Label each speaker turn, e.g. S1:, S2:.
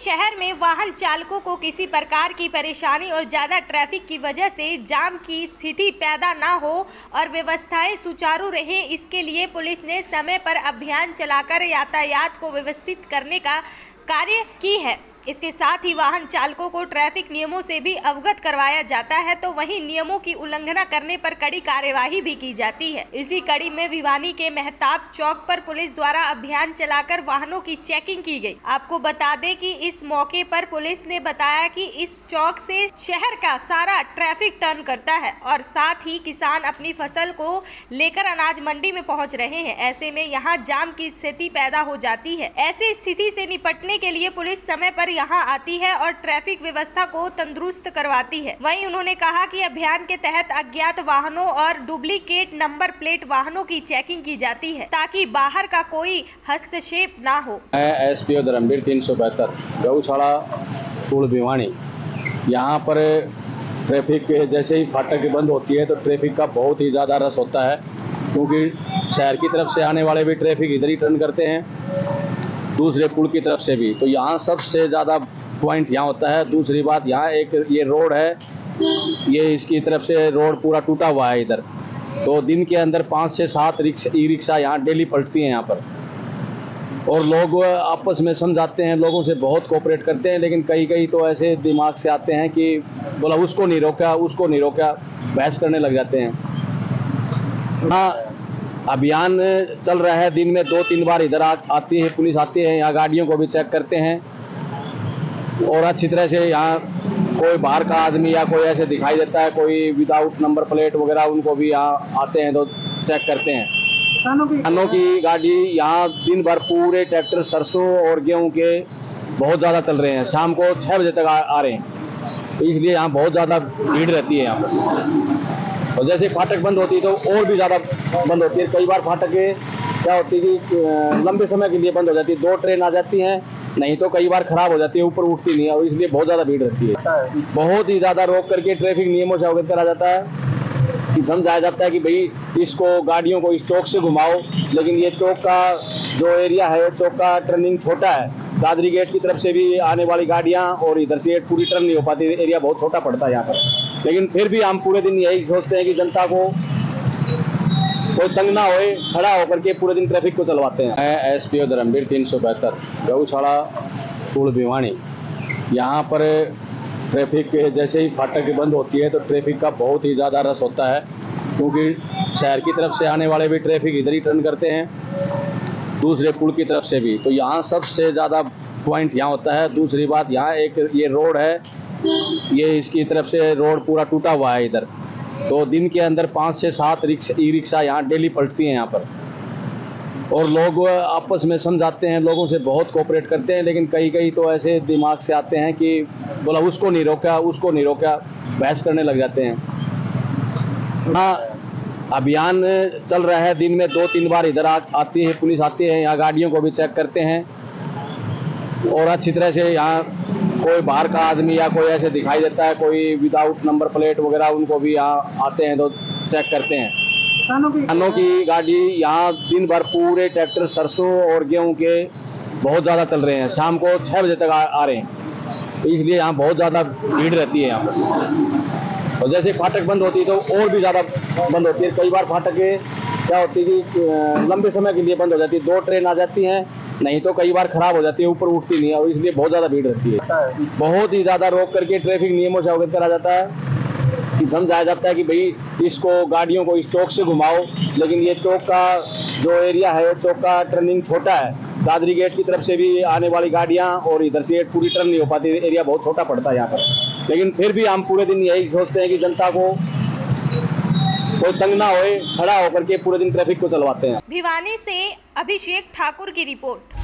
S1: शहर में वाहन चालकों को किसी प्रकार की परेशानी और ज़्यादा ट्रैफिक की वजह से जाम की स्थिति पैदा ना हो और व्यवस्थाएं सुचारू रहे, इसके लिए पुलिस ने समय पर अभियान चलाकर यातायात को व्यवस्थित करने का कार्य की है। इसके साथ ही वाहन चालकों को ट्रैफिक नियमों से भी अवगत करवाया जाता है, तो वहीं नियमों की उल्लंघना करने पर कड़ी कार्यवाही भी की जाती है। इसी कड़ी में भिवानी के मेहताब चौक पर पुलिस द्वारा अभियान चलाकर वाहनों की चेकिंग की गई। आपको बता दें कि इस मौके पर पुलिस ने बताया कि इस चौक से शहर का सारा ट्रैफिक टर्न करता है और साथ ही किसान अपनी फसल को लेकर अनाज मंडी में पहुँच रहे हैं। ऐसे में यहाँ जाम की स्थिति पैदा हो जाती है। ऐसी स्थिति से निपटने के लिए पुलिस समय पर यहाँ आती है और ट्रैफिक व्यवस्था को तंदुरुस्त करवाती है। वहीं उन्होंने कहा कि अभियान के तहत अज्ञात वाहनों और डुप्लीकेट नंबर प्लेट वाहनों की चेकिंग की जाती है ताकि बाहर का कोई हस्तक्षेप ना हो।
S2: एसपीओ धर्मवीर 372 गौशाला पुल भिवानी। यहाँ पर ट्रैफिक जैसे ही फाटक बंद होती है तो ट्रैफिक का बहुत ही ज़्यादा रस होता है, क्योंकि शहर की तरफ से आने वाले भी ट्रैफिक इधर ही टर्न करते हैं, दूसरे पुल की तरफ से भी। तो यहाँ सबसे ज़्यादा पॉइंट यहाँ होता है। दूसरी बात, यहाँ एक ये रोड है, ये इसकी तरफ से रोड पूरा टूटा हुआ है इधर। तो दिन के अंदर 5 से 7 ई रिक्शा यहाँ डेली पलटती हैं यहाँ पर, और लोग आपस में समझाते हैं, लोगों से बहुत कोऑपरेट करते हैं। लेकिन कई तो ऐसे दिमाग से आते हैं कि बोला उसको नहीं रोका, उसको नहीं रोका, बहस करने लग जाते हैं। हाँ, अभियान चल रहा है। दिन में 2-3 बार इधर आती है पुलिस, आती है, यहाँ गाड़ियों को भी चेक करते हैं और अच्छी तरह से यहाँ कोई बाहर का आदमी या कोई ऐसे दिखाई देता है, कोई विदाउट नंबर प्लेट वगैरह, उनको भी यहाँ आते हैं तो चेक करते हैं। किसानों की गाड़ी यहाँ दिन भर पूरे ट्रैक्टर सरसों और गेहूँ के बहुत ज़्यादा चल रहे हैं, शाम को 6 बजे तक आ रहे हैं, तो इसलिए यहाँ बहुत ज़्यादा भीड़ रहती है यहाँ पर। और जैसे फाटक बंद होती है तो और भी ज़्यादा बंद होती है। कई बार फाटक क्या होती है कि लंबे समय के लिए बंद हो जाती है, 2 ट्रेन आ जाती हैं, नहीं तो कई बार खराब हो जाती है, ऊपर उठती नहीं है, और इसलिए बहुत ज़्यादा भीड़ रहती है। बहुत ही ज़्यादा रोक करके ट्रैफिक नियमों से अवगत करा जाता है कि समझाया जाता है कि भाई इसको गाड़ियों को इस चौक से घुमाओ। लेकिन ये चौक का जो एरिया है, चौक का टर्निंग छोटा है, दादरी गेट की तरफ से भी आने वाली गाड़ियाँ और इधर से पूरी टर्न नहीं हो पाती, एरिया बहुत छोटा पड़ता है यहाँ पर। लेकिन फिर भी हम पूरे दिन यही सोचते हैं कि जनता को कोई तंग ना होए, खड़ा होकर के पूरे दिन ट्रैफिक को चलवाते हैं। एसपीओ धर्मवीर 372 गौशाला पुल भिवानी। यहाँ पर ट्रैफिक जैसे ही फाटक बंद होती है तो ट्रैफिक का बहुत ही ज़्यादा रस होता है, क्योंकि शहर की तरफ से आने वाले भी ट्रैफिक इधर ही टर्न करते हैं, दूसरे पुल की तरफ से भी। तो यहाँ सबसे ज़्यादा पॉइंट यहाँ होता है। दूसरी बात, यहाँ एक ये रोड है, ये इसकी तरफ से रोड पूरा टूटा हुआ है इधर। तो दिन के अंदर 5 से 7 ई रिक्शा यहाँ डेली पलटती हैं यहाँ पर, और लोग आपस में समझाते हैं, लोगों से बहुत कोऑपरेट करते हैं। लेकिन कई तो ऐसे दिमाग से आते हैं कि बोला उसको नहीं रोका, उसको नहीं रोका, बहस करने लग जाते हैं। हाँ, अभियान चल रहा है। दिन में 2-3 बार इधर आती है पुलिस, आती है, यहाँ गाड़ियों को भी चेक करते हैं और अच्छी तरह से यहाँ कोई बाहर का आदमी या कोई ऐसे दिखाई देता है, कोई विदाउट नंबर प्लेट वगैरह, उनको भी यहाँ आते हैं तो चेक करते हैं। किसानों की गाड़ी यहाँ दिन भर पूरे ट्रैक्टर सरसों और गेहूँ के बहुत ज़्यादा चल रहे हैं, शाम को 6 बजे तक आ रहे हैं, तो इसलिए यहाँ बहुत ज़्यादा भीड़ रहती है यहाँ पर। और जैसे फाटक बंद होती है तो और भी ज़्यादा बंद होती है। कई बार फाटक क्या होती है कि लंबे समय के लिए बंद हो जाती है, 2 ट्रेन आ जाती हैं, नहीं तो कई बार खराब हो जाती है, ऊपर उठती नहीं है, और इसलिए बहुत ज़्यादा भीड़ रहती है। बहुत ही ज़्यादा रोक करके ट्रैफिक नियमों से अवगत करा जाता है कि समझाया जाता है कि भाई इसको गाड़ियों को इस चौक से घुमाओ। लेकिन ये चौक का जो एरिया है, चौक का टर्निंग छोटा है, दादरी गेट की तरफ से भी आने वाली गाड़ियाँ और इधर से पूरी टर्न नहीं हो पाती, एरिया बहुत छोटा पड़ता है यहाँ पर। लेकिन फिर भी हम पूरे दिन यही सोचते हैं कि जनता को कोई तंग ना होए, खड़ा होकर के पूरे दिन ट्रैफिक को चलवाते हैं।
S1: भिवानी से अभिषेक ठाकुर की रिपोर्ट।